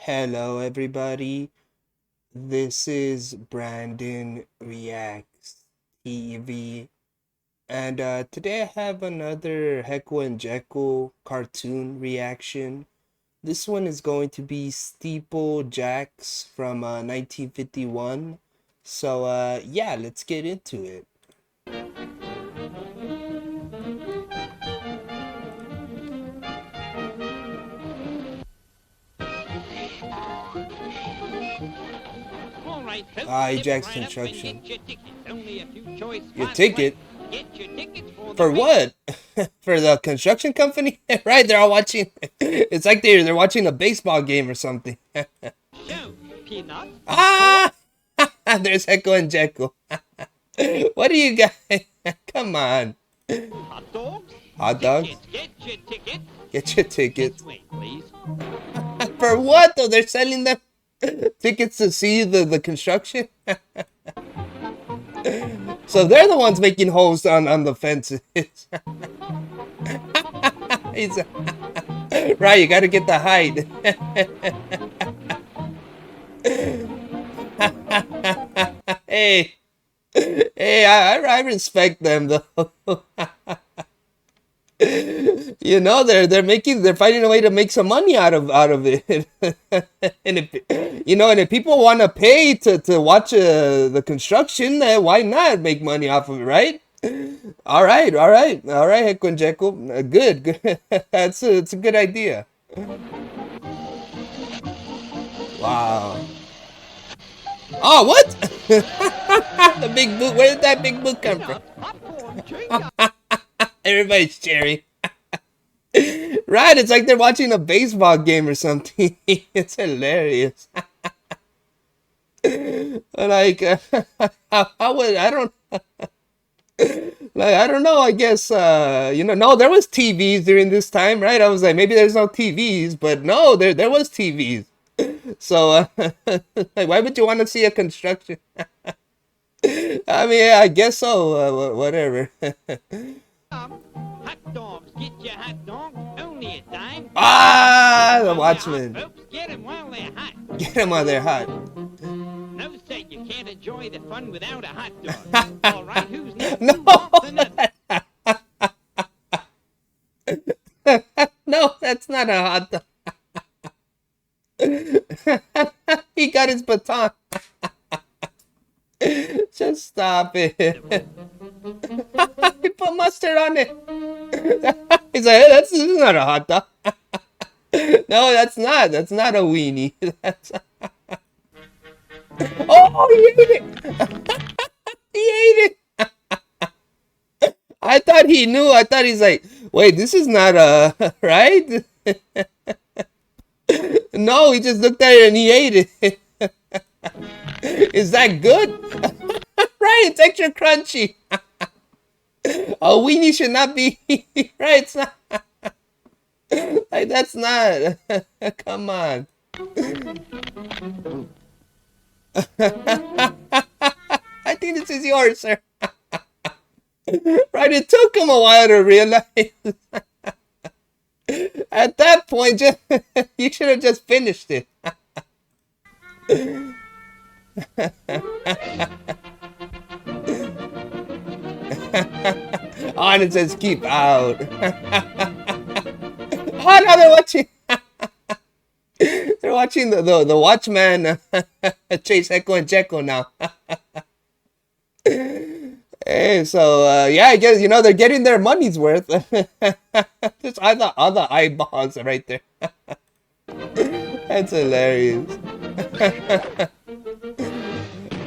Hello, everybody. This is Brandon Reacts TV, and today I have another Heckle and Jeckle cartoon reaction. This one is going to be Steeple Jacks from 1951. So, yeah, let's get into it. All right, folks, Jack's right up and Construction. get your tickets. Only a few choice Your spots ticket? left. Get your tickets for the For race. what? For the construction company? Right, they're all watching. It's like they're watching a baseball game or something. So, peanuts, Ah! There's Heckle and Jeckle. What do you guys? Come on. hot dogs, Hot dogs? tickets. Get your tickets. Get your tickets. This way, please. For what though? They're selling them tickets to see the construction? So they're the ones making holes on the fences. Right, you gotta get the height. Hey. Hey, I respect them though. They're finding a way to make some money out of it. And if people want to pay to watch the construction, why not make money off of it, right? All right, Heckle and Jeckle. Good. It's a good idea. Wow. Oh, what? The big boot. Where did that big boot come from? Popcorn, drink up. Everybody's cheering. Right, it's like they're watching a baseball game or something. It's hilarious. Like, I don't, like, I don't know. I guess, no, there was TVs during this time, right? I was like, maybe there's no TVs, but no, there was TVs. So, like, why would you want to see a construction? I mean, yeah, I guess so. Whatever. Hot dogs. Get your hot dogs. Only a dime. Ah, the While they're hot, watchman. folks, get them while they're hot. Get them while they're hot. No, sir, you can't enjoy the fun without a hot dog. All right, who's next? No. Who wants another? No, that's not a hot dog. He got his baton. Just stop it. He put mustard on it. He's like, hey, this is not a hot dog. No, that's not. That's not a weenie. That's... Oh, he ate it. He ate it. I thought he knew. I thought he's like, wait, this is not a right. No, he just looked at it and he ate it. Is that good? Right, it's extra crunchy. A weenie should not be right. It's not. Like, that's not. Come on. I think this is yours, sir. Right, it took him a while to realize. At that point, you should have just finished it. Oh, and it says keep out. Oh, now they're watching. They're watching the watchman chase Heckle and Jeckle now. Hey, so yeah, I guess they're getting their money's worth. Just all the eyeballs right there. That's hilarious.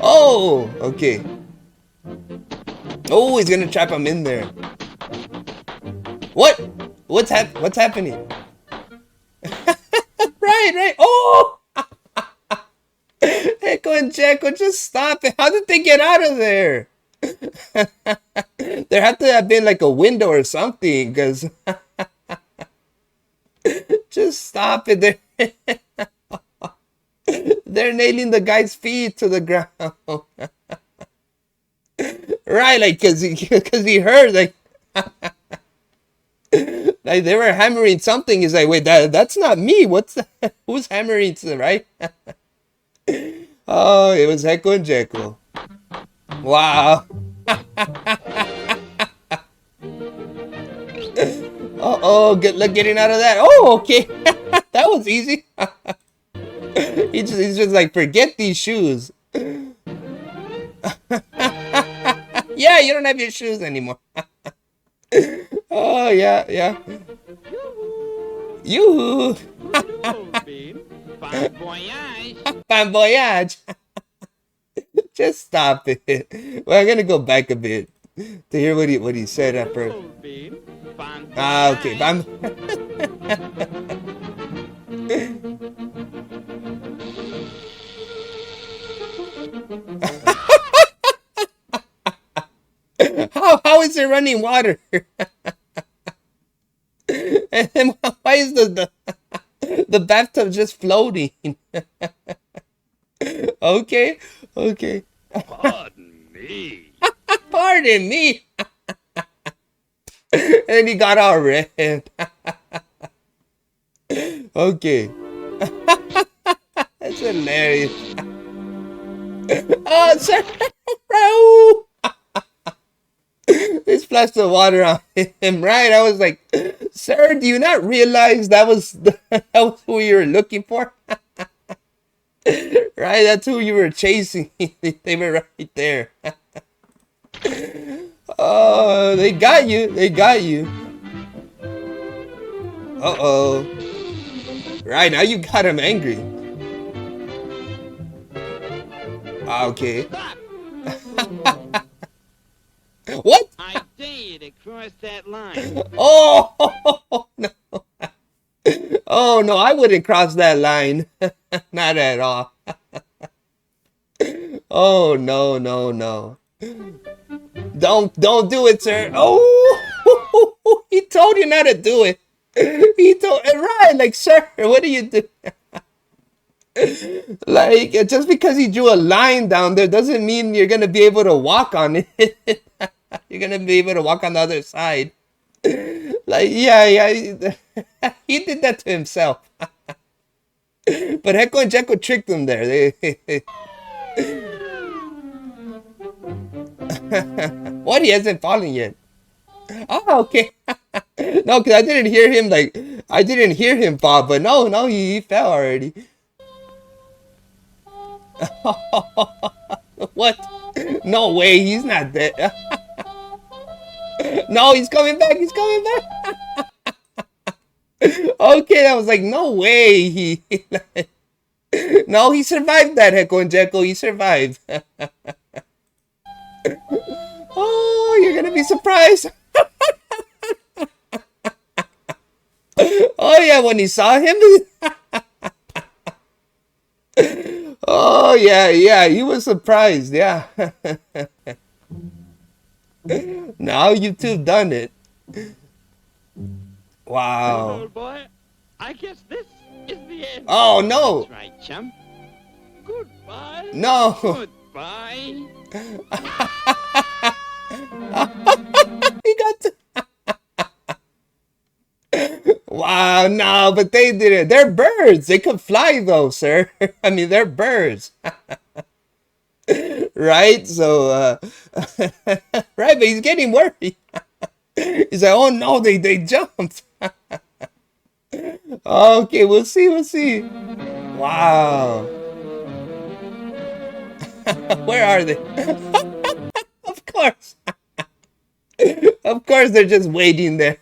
Oh, okay. Oh, he's gonna trap him in there. What? What's happening? Right. Oh! Heckle and Jeckle, just stop it. How did they get out of there? There had to have been like a window or something, because just stop it. They're nailing the guy's feet to the ground. Right, like, because he heard, like, Like they were hammering something. He's like, wait, that's not me. What's that? Who's hammering to right? Oh, it was Heckle and Jeckle. Wow. Uh-oh, good luck getting out of that. Oh, okay. That was easy. He's just like, forget these shoes. Yeah, you don't have your shoes anymore. Oh, yeah, yeah. Yoo-hoo. Bon voyage. Bon voyage. Just stop it. Well, I'm gonna go back a bit to hear what he said at first. Ah, okay. How is there running water? And then why is the bathtub just floating? Okay, okay. Pardon me. Pardon me. And he got all red. Okay. That's hilarious. Oh, sir. They splashed the water on him, right? I was like, sir, do you not realize that was who you were looking for? Right? That's who you were chasing. They were right there. Oh, they got you. They got you. Uh-oh. Right, now you got him angry. Okay. What? I dare you to cross that line. Oh, no. Oh, no, I wouldn't cross that line. Not at all. Oh, no, no, no. Don't do it, sir. Oh, he told you not to do it. He told, right, like, sir, what are you doing? Like, just because he drew a line down there doesn't mean you're gonna be able to walk on it. You're gonna be able to walk on the other side. Like, yeah, he did that to himself. But Heckle and Jeckle tricked him there. What? He hasn't fallen yet. Oh, okay. No, because I didn't hear him, like, I didn't hear him fall, but no, he fell already. What? No way, he's not dead. No, he's coming back, he's coming back. Okay, I was like, no way. No, he survived that, Heckle and Jeckle, he survived. Oh, you're gonna be surprised. Oh yeah, when he saw him. Oh yeah, he was surprised, yeah. Now you two done it. Wow. Old boy, I guess this is the end. Oh no. That's right, chump. Goodbye. No. Goodbye. He got to... Wow, no, but they did it. They're birds. They could fly though, sir. I mean, they're birds. Right? So, right, but he's getting worried. He's like, oh no, they jumped. Okay, we'll see. Wow. Where are they? Of course. Of course, they're just waiting there.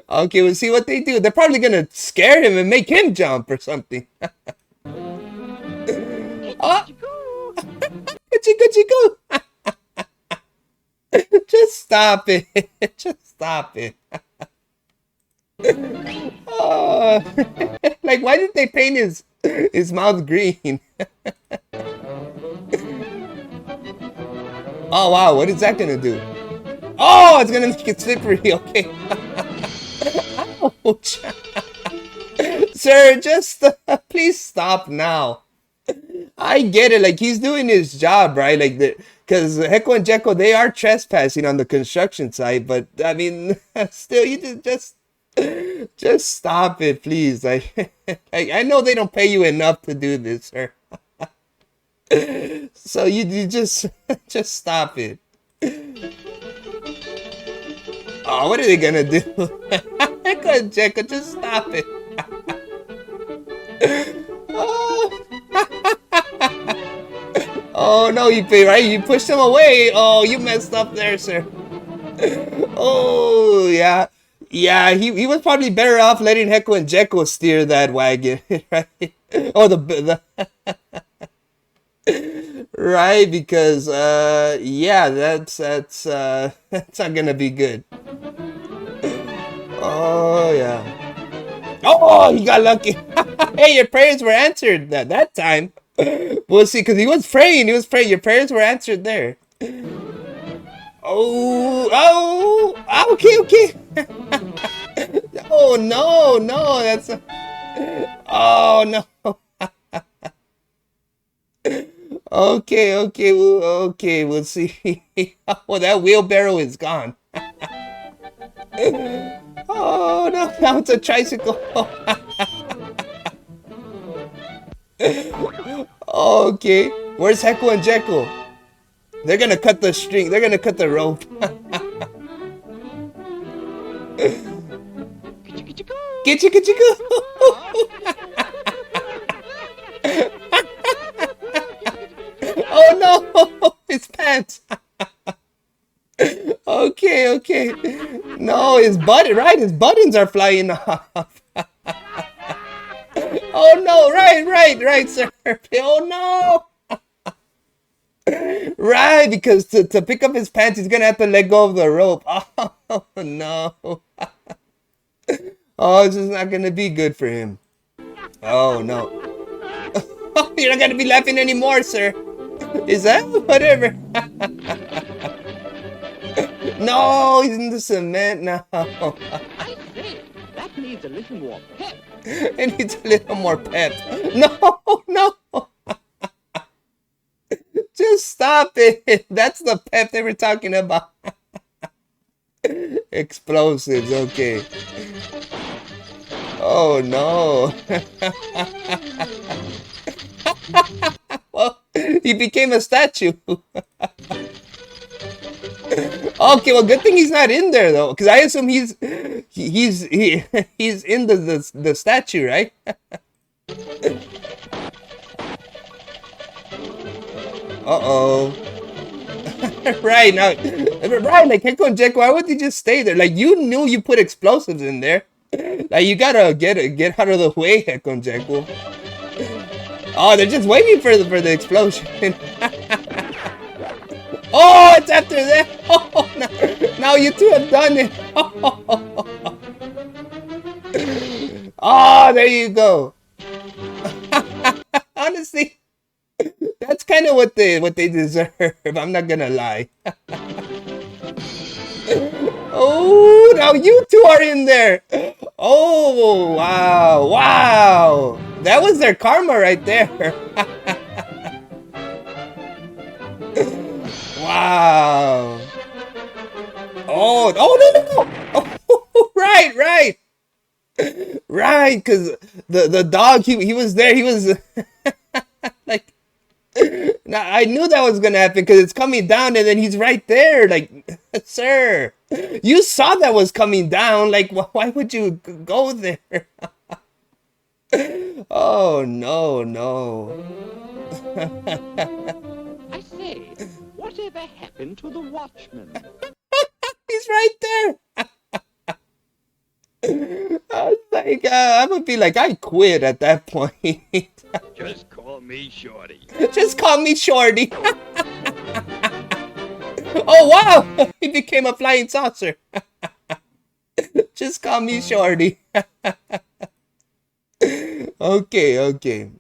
Okay, we'll see what they do. They're probably gonna scare him and make him jump or something. Oh! Go! Just stop it. Just stop it. Oh. Like, why did they paint his mouth green? Oh, wow. What is that going to do? Oh, it's going to make it slippery. Okay. Ouch. Sir, just please stop now. I get it. Like he's doing his job, right? Like because Heckle and Jeckle, they are trespassing on the construction site. But I mean, still, you just stop it, please. Like, like I know they don't pay you enough to do this, sir. So you just stop it. Oh, what are they gonna do? Heckle and Jeckle, just stop it. Oh. Oh no, you pay right? You pushed him away. Oh, you messed up there, sir. Oh yeah, yeah. He was probably better off letting Heckle and Jeckle steer that wagon, right? Oh the right, because yeah, that's that's not gonna be good. Oh yeah. Oh, he got lucky. Hey, your prayers were answered that time. We'll see, because he was praying. He was praying. Your prayers were answered there. Oh, oh, okay, okay. Oh no, no, that's. Oh no. Okay, okay, okay. We'll see. Oh, that wheelbarrow is gone. Oh no, now it's a tricycle. Okay, where's Heckle and Jeckle? They're gonna cut the string. They're gonna cut the rope. Get you, get you, Oh no, his pants. Okay, okay. No, his button, right? His buttons are flying off. Oh no, right, sir. Oh no. Right, because to pick up his pants, he's gonna have to let go of the rope. Oh no. Oh, this is not gonna be good for him. Oh no. You're not gonna be laughing anymore, sir. Is that whatever? No, he's in the cement now. I say, that needs a little more pep. It needs a little more pep. No, no. Just stop it. That's the pep they were talking about. Explosives, okay. Oh no. Well, he became a statue. Okay, well, good thing he's not in there though, because I assume he's in the statue, right? Uh-oh. Right now, right? Like Heckle and Jeckle, why would you just stay there? Like you knew you put explosives in there. Like you gotta get out of the way, Heckle and Jeckle. Oh, they're just waiting for the explosion. Oh, it's after that. Oh, no. Now you two have done it. Oh, there you go. Honestly, that's kind of what they deserve. I'm not gonna lie. Oh, now you two are in there. Oh, wow, wow. That was their karma right there. Wow. Oh, oh no, no, no. Oh, right. Right, because the dog, he was there. He was like, now, I knew that was gonna happen because it's coming down and then he's right there. Like, sir, you saw that was coming down. Like, why would you go there? Oh no. I say, whatever happened to the watchman? He's right there. I was like, I would be like, I quit at that point. Just call me Shorty. Just call me Shorty. Oh wow, he became a flying saucer. Just call me Shorty. Okay.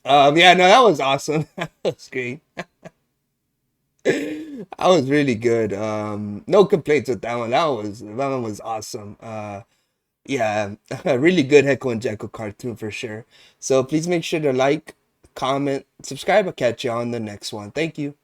Yeah, no, that was awesome. That was great. That was really good. No complaints with that one. That one was awesome. Yeah, a really good Heckle and Jeckle cartoon for sure. So please make sure to like, comment, subscribe. I'll catch you on the next one. Thank you.